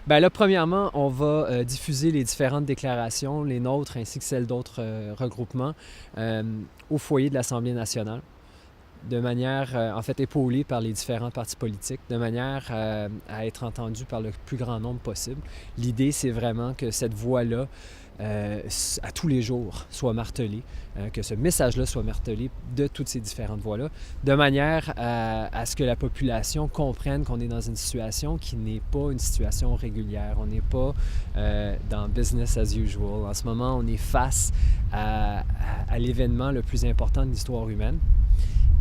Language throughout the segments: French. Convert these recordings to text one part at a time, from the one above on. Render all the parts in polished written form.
Ben là, premièrement, on va diffuser les différentes déclarations, les nôtres ainsi que celles d'autres regroupements, euh, au foyer de l'Assemblée nationale, de manière, en fait, épaulée par les différents partis politiques, de manière à être entendue par le plus grand nombre possible. L'idée, c'est vraiment que cette voix-là, à tous les jours, soit martelée, que ce message-là soit martelé de toutes ces différentes voix-là, de manière à ce que la population comprenne qu'on est dans une situation qui n'est pas une situation régulière. On n'est pas dans business as usual. En ce moment, on est face à l'événement le plus important de l'histoire humaine.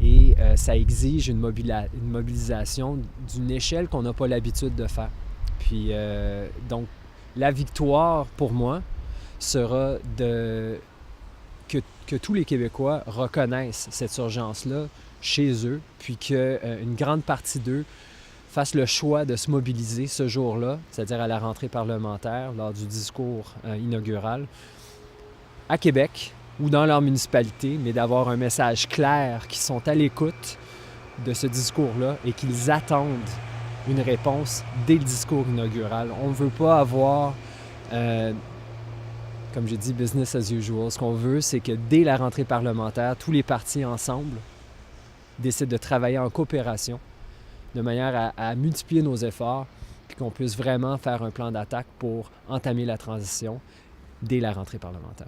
Et ça exige une mobilisation d'une échelle qu'on n'a pas l'habitude de faire. Puis, donc, la victoire, pour moi, sera que tous les Québécois reconnaissent cette urgence-là chez eux, puis qu'une grande partie d'eux fassent le choix de se mobiliser ce jour-là, c'est-à-dire à la rentrée parlementaire, lors du discours inaugural, à Québec ou dans leur municipalité, mais d'avoir un message clair, qu'ils sont à l'écoute de ce discours-là et qu'ils attendent une réponse dès le discours inaugural. On ne veut pas avoir, comme j'ai dit, business as usual. Ce qu'on veut, c'est que dès la rentrée parlementaire, tous les partis ensemble décident de travailler en coopération de manière à multiplier nos efforts puis qu'on puisse vraiment faire un plan d'attaque pour entamer la transition dès la rentrée parlementaire.